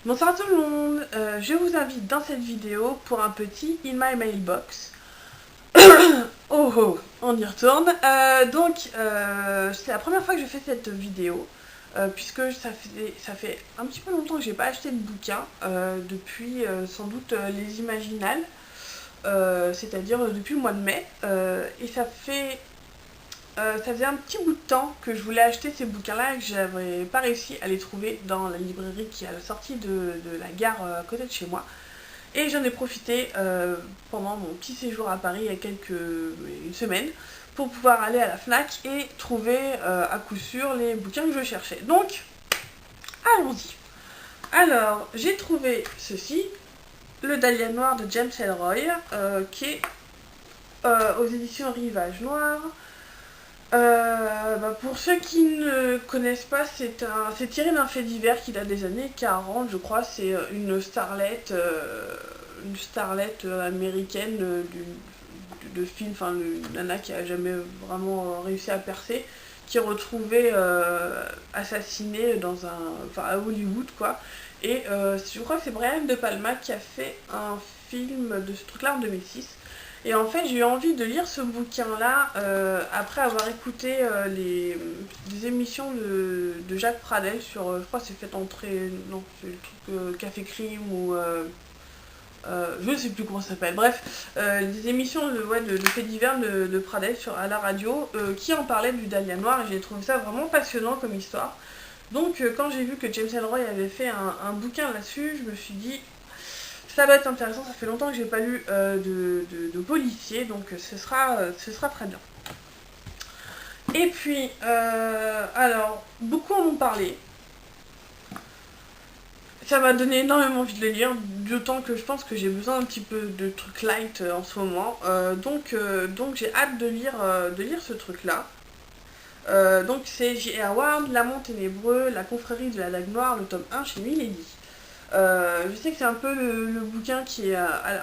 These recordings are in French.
Bonsoir tout le monde, je vous invite dans cette vidéo pour un petit In My Mailbox. Oh oh, on y retourne. C'est la première fois que je fais cette vidéo, puisque ça fait un petit peu longtemps que j'ai pas acheté de bouquin, depuis sans doute les Imaginales, c'est-à-dire depuis le mois de mai, et ça faisait un petit bout de temps que je voulais acheter ces bouquins-là et que j'avais pas réussi à les trouver dans la librairie qui est à la sortie de la gare à côté de chez moi. Et j'en ai profité pendant mon petit séjour à Paris il y a une semaine pour pouvoir aller à la FNAC et trouver à coup sûr les bouquins que je cherchais. Donc, allons-y. Alors, j'ai trouvé ceci, le Dahlia Noir de James Ellroy, qui est aux éditions Rivage Noir. Pour ceux qui ne connaissent pas, c'est tiré d'un fait divers qui date des années 40, je crois. C'est une starlette américaine de film, enfin une nana qui a jamais vraiment réussi à percer, qui est retrouvée assassinée à Hollywood, quoi. Et je crois que c'est Brian De Palma qui a fait un film de ce truc-là en 2006. Et en fait, j'ai eu envie de lire ce bouquin-là après avoir écouté des émissions de Jacques Pradel sur, je crois que c'est Fait entrer, non, c'est le truc Café Crime ou je ne sais plus comment ça s'appelle. Bref, des émissions de faits divers de Pradel à la radio qui en parlaient du Dahlia Noir et j'ai trouvé ça vraiment passionnant comme histoire. Donc, quand j'ai vu que James Ellroy avait fait un bouquin là-dessus, je me suis dit ça va être intéressant, ça fait longtemps que j'ai pas lu de policier, donc ce sera très bien. Et puis, alors, beaucoup en ont parlé. Ça m'a donné énormément envie de le lire, d'autant que je pense que j'ai besoin un petit peu de trucs light en ce moment. Donc j'ai hâte de lire ce truc-là. Donc c'est J.R. Ward, L'Amant Ténébreux, La Confrérie de la Dague Noire, le tome 1 chez Milady. Je sais que c'est un peu le bouquin qui est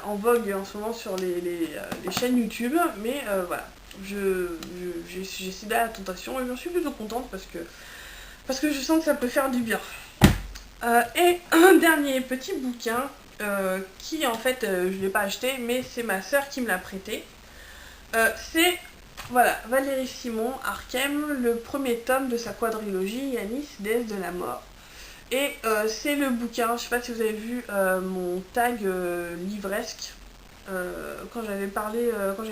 en vogue en ce moment sur les chaînes YouTube, mais voilà, j'ai cédé à la tentation et j'en suis plutôt contente parce que je sens que ça peut faire du bien. Et un dernier petit bouquin qui en fait je ne l'ai pas acheté, mais c'est ma soeur qui me l'a prêté. C'est voilà, Valérie Simon, Arkham, le premier tome de sa quadrilogie Yanis, déesse de la mort. Et c'est le bouquin, je sais pas si vous avez vu mon tag livresque. Quand j'avais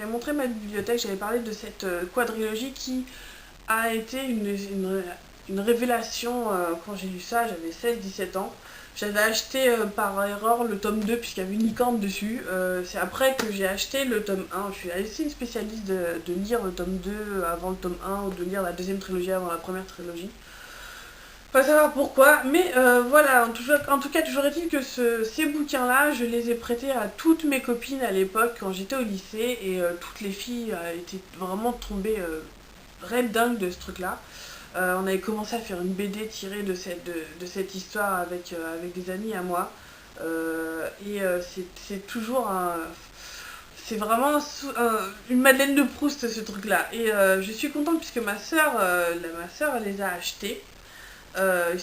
montré ma bibliothèque, j'avais parlé de cette quadrilogie qui a été une révélation quand j'ai lu ça, j'avais 16-17 ans. J'avais acheté par erreur le tome 2 puisqu'il y avait une licorne dessus. C'est après que j'ai acheté le tome 1. Je suis assez une spécialiste de lire le tome 2 avant le tome 1 ou de lire la deuxième trilogie avant la première trilogie. Pas savoir pourquoi, mais voilà, en tout cas, toujours est-il que ces bouquins-là, je les ai prêtés à toutes mes copines à l'époque quand j'étais au lycée, et toutes les filles étaient vraiment tombées red dingue de ce truc-là. On avait commencé à faire une BD tirée de cette histoire avec des amis à moi, c'est toujours c'est vraiment une Madeleine de Proust ce truc-là. Et je suis contente puisque ma soeur les a achetés. Ils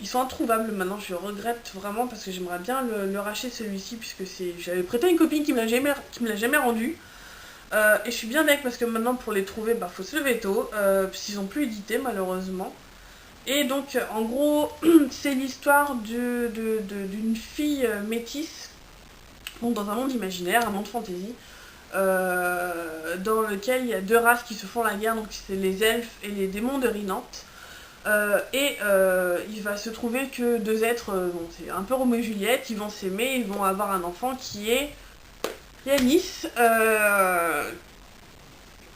sont introuvables maintenant, je regrette vraiment parce que j'aimerais bien le racheter celui-ci puisque j'avais prêté à une copine qui me l'a jamais rendu. Et je suis bien d'accord parce que maintenant pour les trouver, faut se lever tôt, puisqu'ils ont plus édité malheureusement. Et donc en gros, c'est l'histoire d'une fille métisse, donc dans un monde imaginaire, un monde fantasy, dans lequel il y a deux races qui se font la guerre, donc c'est les elfes et les démons de Rinante. Il va se trouver que deux êtres, bon, c'est un peu Roméo et Juliette, ils vont s'aimer, ils vont avoir un enfant qui est Yanis,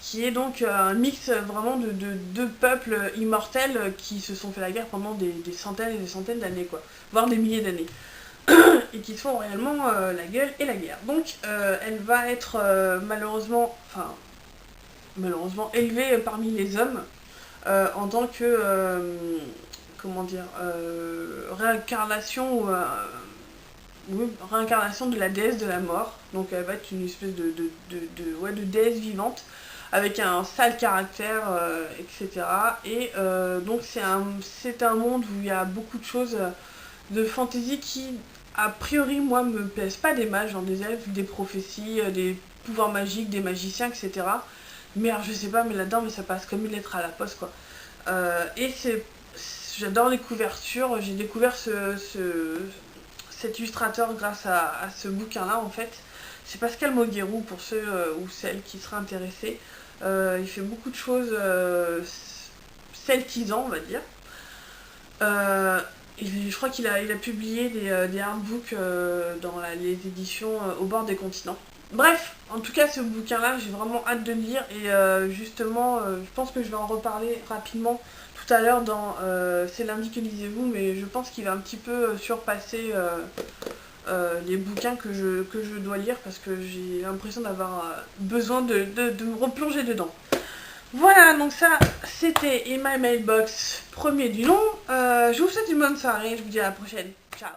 qui est donc un mix vraiment de deux peuples immortels qui se sont fait la guerre pendant des centaines et des centaines d'années, quoi, voire des milliers d'années, et qui se font réellement la gueule et la guerre. Donc elle va être malheureusement élevée parmi les hommes, en tant que comment dire réincarnation réincarnation de la déesse de la mort. Donc elle va être une espèce de déesse vivante avec un sale caractère, etc. Et donc c'est un monde où il y a beaucoup de choses de fantasy qui, a priori, moi, me plaisent pas des mages, genre des elfes, des prophéties, des pouvoirs magiques, des magiciens, etc. Mais alors, je sais pas, mais là-dedans, mais ça passe comme une lettre à la poste, quoi. Et j'adore les couvertures. J'ai découvert cet illustrateur grâce à ce bouquin-là, en fait. C'est Pascal Moguerou, pour ceux ou celles qui seraient intéressés. Il fait beaucoup de choses celtisant, on va dire. Je crois qu'il a publié des artbooks dans les éditions Au bord des continents. Bref, en tout cas, ce bouquin-là, j'ai vraiment hâte de le lire. Et justement, je pense que je vais en reparler rapidement tout à l'heure dans C'est lundi que lisez-vous, mais je pense qu'il va un petit peu surpasser les bouquins que je dois lire parce que j'ai l'impression d'avoir besoin de me replonger dedans. Voilà, donc ça, c'était In My Mailbox, premier du nom. Je vous souhaite une bonne soirée, je vous dis à la prochaine. Ciao.